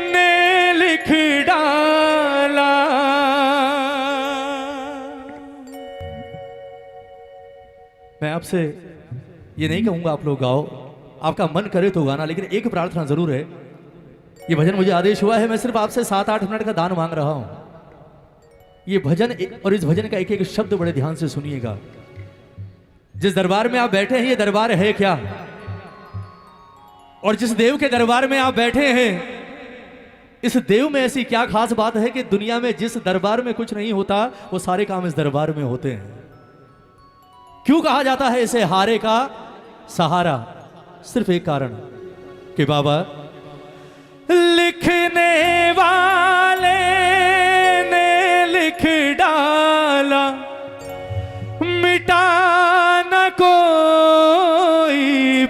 ने लिख डाला। मैं आपसे ये नहीं कहूंगा आप लोग गाओ, आपका मन करे तो गाना, लेकिन एक प्रार्थना जरूर है। ये भजन मुझे आदेश हुआ है, मैं सिर्फ आपसे 7-8 मिनट का दान मांग रहा हूं। ये भजन और इस भजन का एक एक शब्द बड़े ध्यान से सुनिएगा। जिस दरबार में आप बैठे हैं, ये दरबार है क्या? और जिस देव के दरबार में आप बैठे हैं, इस देव में ऐसी क्या खास बात है कि दुनिया में जिस दरबार में कुछ नहीं होता, वो सारे काम इस दरबार में होते हैं। क्यों कहा जाता है इसे हारे का सहारा? सिर्फ एक कारण कि बाबा लिखने वाले ने लिख डाला, मिटा न कोई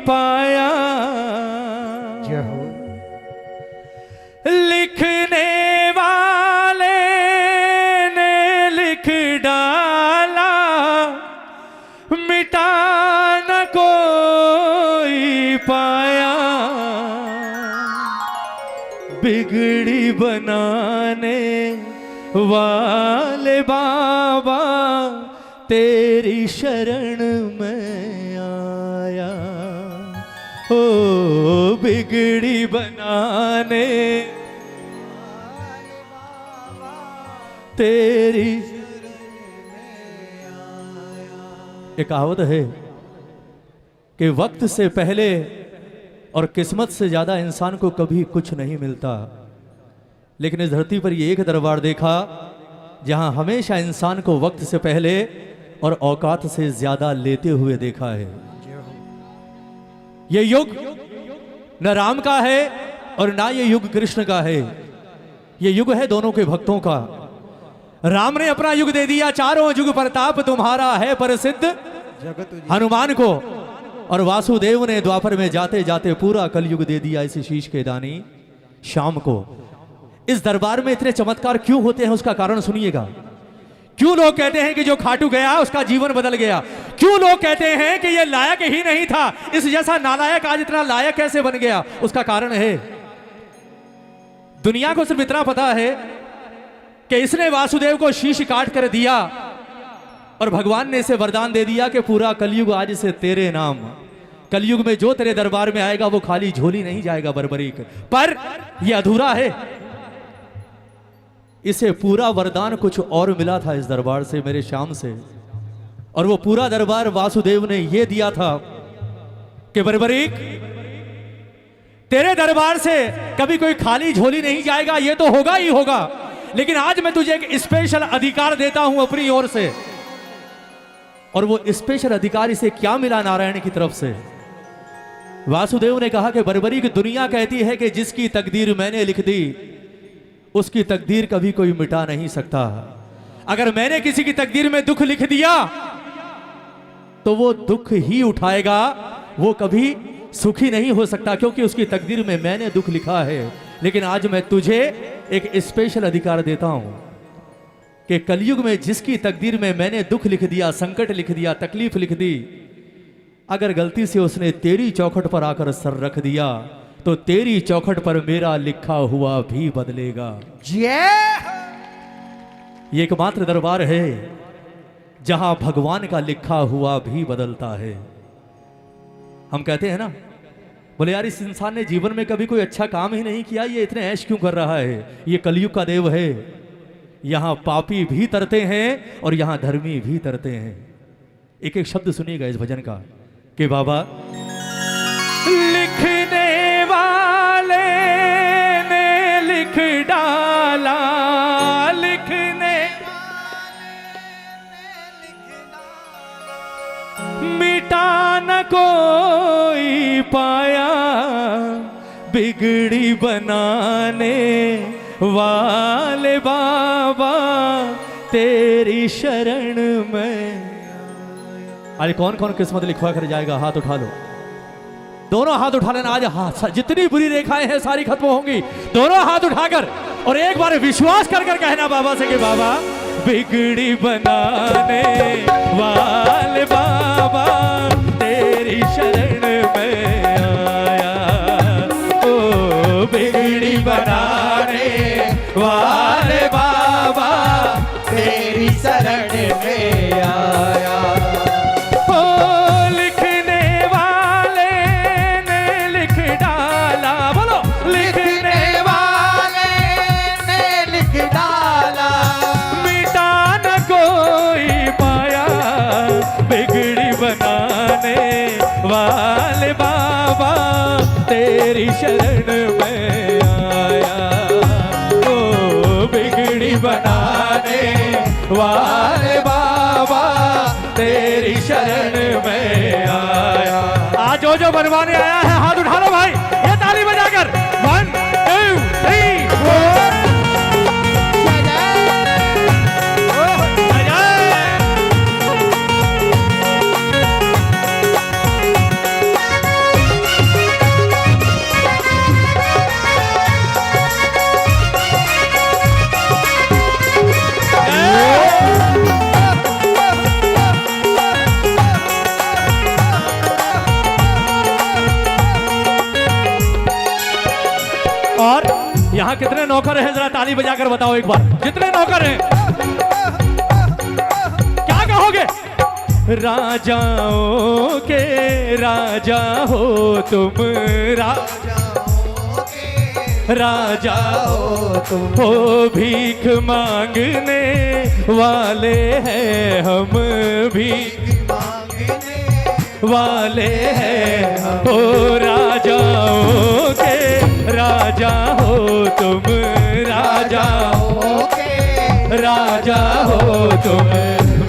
पाया। लिखने वाले ने लिख डाला, मिटा न कोई पाया। बिगड़ी बनाने वाले बाबा, तेरी शरण में आया। ओ बिगड़ी बनाने तेरी एक कहावत है कि वक्त से पहले और किस्मत से ज्यादा इंसान को कभी कुछ नहीं मिलता, लेकिन इस धरती पर ये एक दरबार देखा जहां हमेशा इंसान को वक्त से पहले और औकात से ज्यादा लेते हुए देखा है। ये युग न राम का है और ना ये युग कृष्ण का है, ये युग है दोनों के भक्तों का। राम ने अपना युग दे दिया, चारों युग प्रताप तुम्हारा है प्रसिद्ध हनुमान को, और वासुदेव ने द्वापर में जाते जाते पूरा कलयुग दे दिया इस शीश के दानी श्याम को। इस दरबार में इतने चमत्कार क्यों होते हैं, उसका कारण सुनिएगा। क्यों लोग कहते हैं कि जो खाटू गया उसका जीवन बदल गया? क्यों लोग कहते हैं कि ये लायक ही नहीं था, इस जैसा नालायक आज इतना लायक कैसे बन गया? उसका कारण है, दुनिया को सिर्फ इतना पता है कि इसने वासुदेव को शीश काट कर दिया और भगवान ने इसे वरदान दे दिया कि पूरा कलयुग आज से तेरे नाम। कलयुग में जो तेरे दरबार में आएगा वो खाली झोली नहीं जाएगा बरबरीक, पर यह अधूरा है। इसे पूरा वरदान कुछ और मिला था इस दरबार से, मेरे श्याम से, और वो पूरा दरबार वासुदेव ने ये दिया था कि बरबरीक तेरे दरबार से कभी कोई खाली झोली नहीं जाएगा, ये तो होगा ही होगा, लेकिन आज मैं तुझे एक स्पेशल अधिकार देता हूं अपनी ओर से। और वो स्पेशल अधिकार इसे क्या मिला नारायण की तरफ से? वासुदेव ने कहा कि बरबरीक दुनिया कहती है कि जिसकी तकदीर मैंने लिख दी उसकी तकदीर कभी कोई मिटा नहीं सकता। अगर मैंने किसी की तकदीर में दुख लिख दिया तो वो दुख ही उठाएगा, वो कभी सुखी नहीं हो सकता, क्योंकि उसकी तकदीर में मैंने दुख लिखा है। लेकिन आज मैं तुझे एक स्पेशल अधिकार देता हूं कि कलयुग में जिसकी तकदीर में मैंने दुख लिख दिया, संकट लिख दिया, तकलीफ लिख दी, अगर गलती से उसने तेरी चौखट पर आकर सर रख दिया तो तेरी चौखट पर मेरा लिखा हुआ भी बदलेगा। ये एकमात्र दरबार है जहां भगवान का लिखा हुआ भी बदलता है। हम कहते हैं ना, बोले यार इस इंसान ने जीवन में कभी कोई अच्छा काम ही नहीं किया, ये इतने ऐश क्यों कर रहा है? ये कलयुग का देव है, यहां पापी भी तरते हैं और यहां धर्मी भी तरते हैं। एक एक शब्द सुनिएगा इस भजन का कि बाबा लिखने वाले ने लिख डाला, लिखने मिटा न कोई पाया, बिगड़ी बनाने वाले बाबा तेरी शरण में। अरे कौन कौन किस्मत लिखवा कर जाएगा? हाथ उठा लो, दोनों हाथ उठा लेना। आज हाथ जितनी बुरी रेखाएं हैं सारी खत्म होंगी, दोनों हाथ उठाकर और एक बार विश्वास कर कर कहना बाबा से कि बाबा बिगड़ी बनाने वाले बाबा तेरी शरण में आया। ओ बिगड़ी बनाने वाले बाबा तेरी शरण में आया। ओ लिखने वाले ने लिख डाला, बोलो लिखने वाले ने लिख डाला, मिटा न कोई पाया, बिगड़ी बनाने वाले बाबा तेरी शरण में आया। ओ बिगड़ी बनाने वाले बाबा तेरी शरण में आया। आज जो बनवाने आया है हाथ उठा लो भाई, ये ताली बजाकर 1 2 3 4। और यहाँ कितने नौकर हैं जरा ताली बजाकर बताओ एक बार, जितने नौकर हैं क्या कहोगे? राजाओं के राजा हो तुम, राजा हो तुम, हो भीख मांगने वाले हैं हम, भीख वाले हैं हो राजाओं के राजा हो तुम, राजा हो तुम,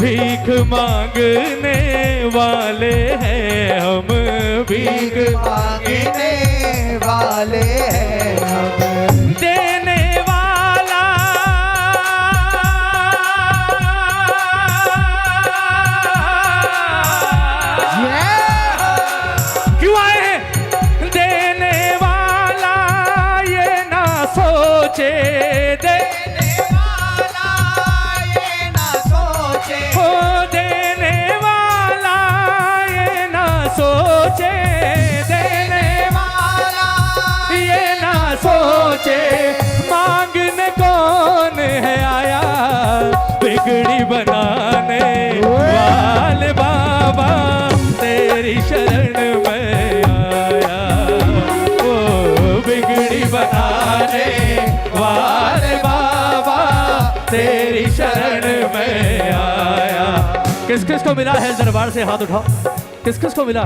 भीख मांगने वाले हैं हम, भीख मांगने वाले हैं हम, देने वाला क्यों आए हैं? देने वाला ये ना सोचे, देने वाला ये ना सोचे, हो देने वाला ये ना सोचे, देने वाला ये ना सोचे, मांगने कौन है आया, बिगड़ी बनाने वाले बाबा तेरी शरण में आया। ओ बिगड़ी बनाने वाले बाबा तेरी शरण में आया। किस किस को मिला है दरबार से हाथ उठाओ, किस किस को मिला?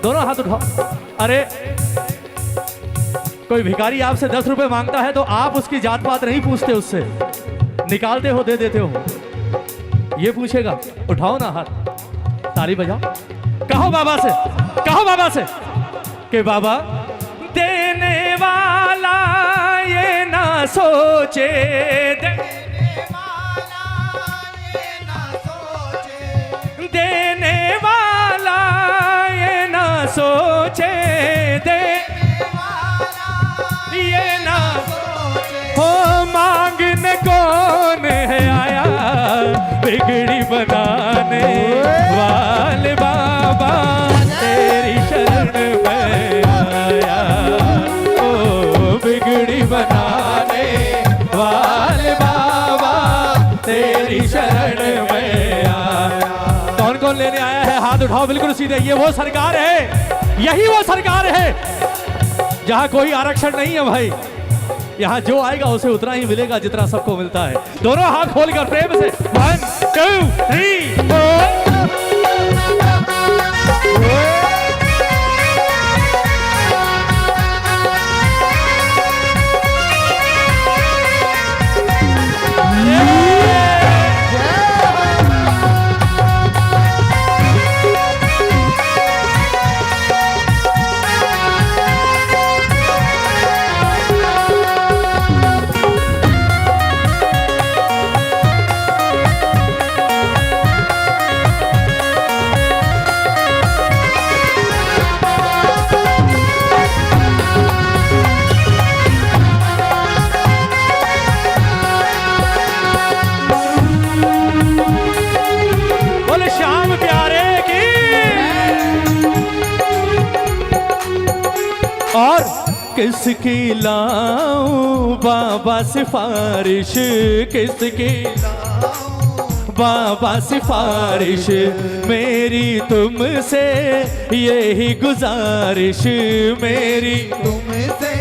दोनों हाथ उठाओ। अरे कोई भिखारी आपसे 10 रुपए मांगता है तो आप उसकी जात पात नहीं पूछते, उससे निकालते हो, दे देते हो, ये पूछेगा? उठाओ ना हाथ, ताली बजाओ, कहो बाबा से, कहो बाबा से कि बाबा देने वाला ये ना सोचे, देने वाला ये ना सोचे, देने वाला ये ना सोचे, ये ना हो, मांगने कौन है आया, बिगड़ी बनाने वाले बाबा तेरी शरण में आया। ओ बिगड़ी बनाने वाले बाबा तेरी शरण में आया। कौन कौन लेने आया है हाथ उठाओ बिल्कुल सीधे। ये वो सरकार है, यही वो सरकार है जहां कोई आरक्षण नहीं है भाई। यहाँ जो आएगा उसे उतना ही मिलेगा जितना सबको मिलता है। दोनों हाथ खोलकर प्रेम से 1 2 3 4। किसकी लाऊं बाबा सिफारिश, किसकी बाबा सिफारिश, मेरी तुमसे यही गुजारिश, मेरी तुमसे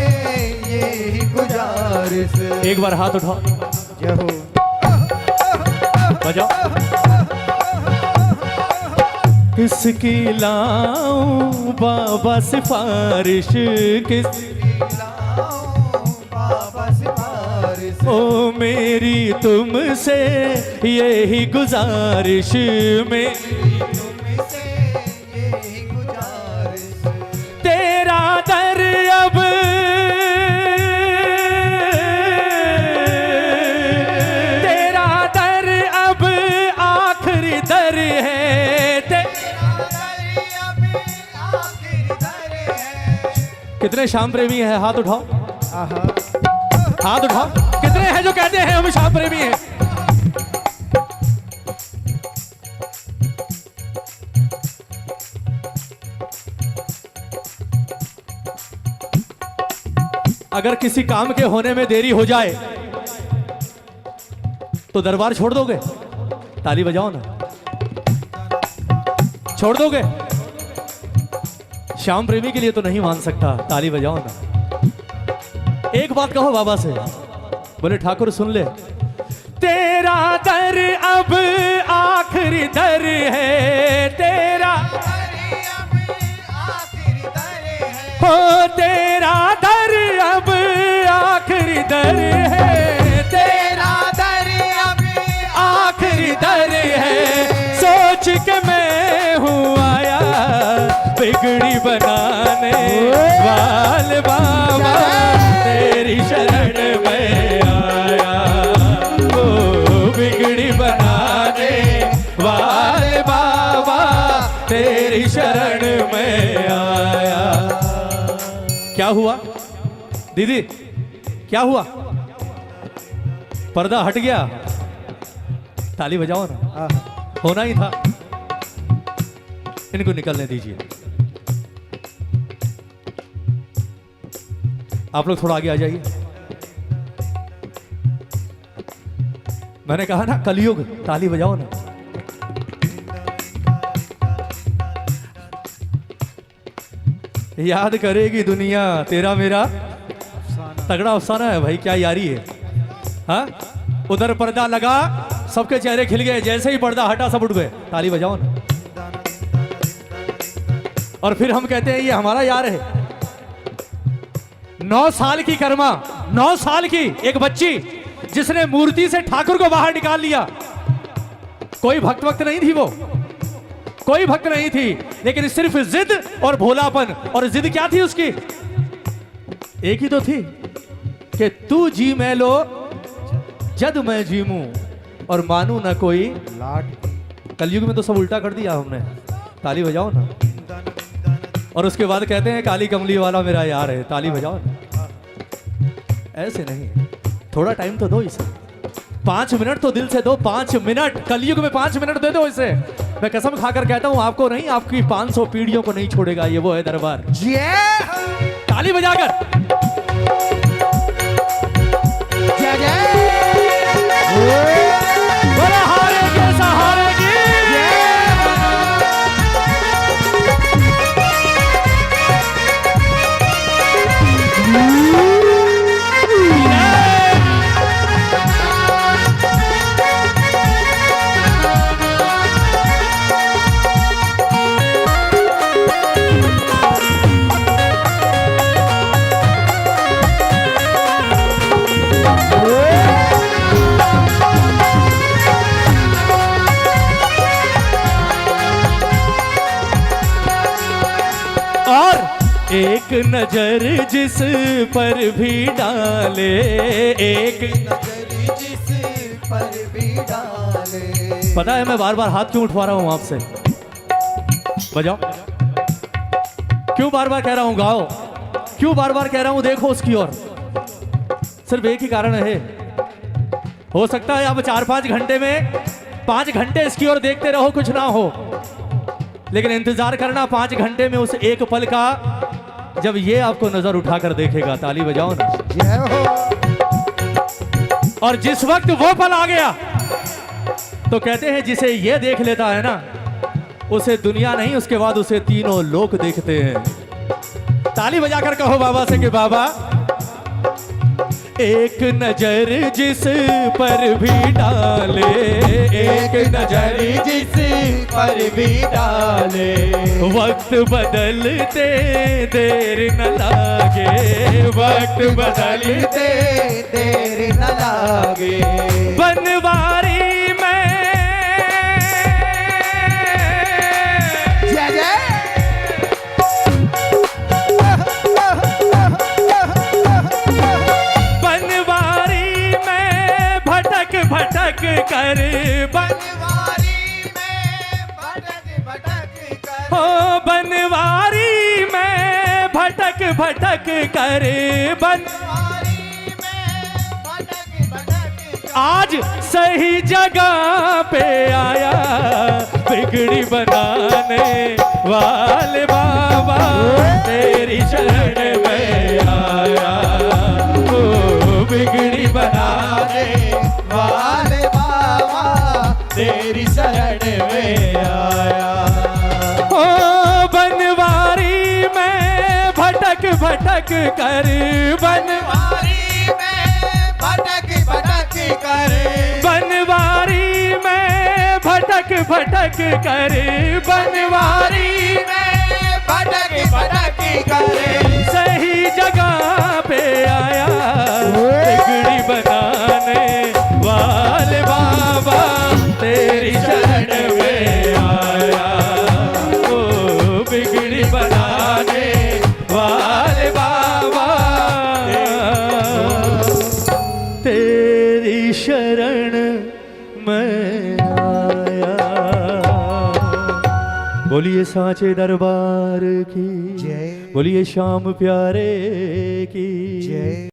यही गुजारिश। एक बार हाथ उठाओ, जय हो। बजाओ। किसकी लाऊं बाबा सिफारिश, किस बाबा सिफारिश। ओ मेरी तुमसे यही गुजारिश, में तुमसे यही गुजारिश। तेरा दर अब तेरा दर अब आखिरी दर है, कितने श्याम प्रेमी है? हाथ उठाओ, हाथ उठाओ। कितने हैं जो कहते हैं हम श्याम प्रेमी हैं? अगर किसी काम के होने में देरी हो जाए तो दरबार छोड़ दोगे? ताली बजाओ ना। छोड़ दोगे? श्याम प्रेमी के लिए तो नहीं मान सकता, ताली बजाओ ना। एक बात कहो बाबा से, बोले ठाकुर सुन ले, तेरा दर अब आखिरी दर है, तेरा हो तेरा दर अब आखिरी दर है, तेरा दर अब आखिरी दर है। सोच के मैं हूँ आया बिगड़ी बनाने वाल बाबा, तेरी शरण में आया, ओ बिगड़ी बनाने वाल बाबा, तेरी शरण में आया। क्या हुआ दीदी, क्या हुआ? पर्दा हट गया? ताली बजाओ ना, होना ही था। इनको निकलने दीजिए, आप लोग थोड़ा आगे आ जाइए। मैंने कहा ना कलयुग, ताली बजाओ ना। याद करेगी दुनिया तेरा मेरा तगड़ा अफसाना है भाई, क्या यारी है। हाँ, उधर पर्दा लगा, सबके चेहरे खिल गए, जैसे ही पर्दा हटा सब उठ गए। ताली बजाओ ना। और फिर हम कहते हैं ये हमारा यार है। 9 साल की कर्मा, 9 साल की एक बच्ची जिसने मूर्ति से ठाकुर को बाहर निकाल लिया। कोई भक्त वक्त नहीं थी, वो कोई भक्त नहीं थी, लेकिन सिर्फ जिद और भोलापन। और जिद क्या थी उसकी? एक ही तो थी कि तू जी मैं लो जद मैं जीमूं और मानू ना कोई लाट। कलयुग में तो सब उल्टा कर दिया हमने। ताली बजाओ ना। और उसके बाद कहते हैं काली कमली वाला मेरा यार है। ताली बजाओ ना। ऐसे नहीं, थोड़ा टाइम तो दो इसे, 5 मिनट तो दिल से दो। 5 मिनट, कलयुग में 5 मिनट दे दो इसे। मैं कसम खाकर कहता हूं, आपको नहीं, आपकी 500 पीढ़ियों को नहीं छोड़ेगा। ये वो है दरबार। ताली बजाकर जय जय। बोला हारे के सहारे की। एक नजर जिस पर भी डाले, एक नजर जिस पर भी डाले। पता है मैं बार बार हाथ क्यों उठवा रहा हूं आपसे? बजाओ। क्यों बार बार कह रहा हूं गाओ? क्यों बार बार कह रहा हूं देखो उसकी ओर? सिर्फ एक ही कारण है। हो सकता है अब 4-5 घंटे में 5 घंटे इसकी ओर देखते रहो, कुछ ना हो, लेकिन इंतजार करना 5 घंटे में उस एक पल का जब ये आपको नजर उठाकर देखेगा, ताली बजाओ ना। जय हो। और जिस वक्त वो पल आ गया तो कहते हैं जिसे ये देख लेता है ना, उसे दुनिया नहीं, उसके बाद उसे तीनों लोक देखते हैं। ताली बजाकर कहो बाबा से कि बाबा, एक नजर जिस पर भी डाले, एक नजर जिस पर भी डाले, वक्त बदलते देर न लागे, वक्त बदलते देर न लागे। बनवारी में जय जय। बनवारी में भटक भटक कर, बनवारी में भटक भटक कर, हो बनवारी में भटक भटक कर, बनवारी में भटक भटक कर, आज सही जगह पे आया, बिगड़ी बनाने वाले बाबा, तेरी शरण में आया, ओ बिगड़ी बनाने वाले बाबा तेरी शरण में आया। ओ बनवारी में भटक भटक कर, बनवारी में भटक भटक कर, बनवारी में भटक भटक कर, बनवारी में भटक भटक कर, सही जगह पे आया, बिगड़ी बनाने वाले बाबा, तेरी शरण में आया, ओ बिगड़ी बनाने वाले बाबा, तेरी शरण में आया। बोलिए सांचे दरबार की जय। बोलिए श्याम प्यारे की जय।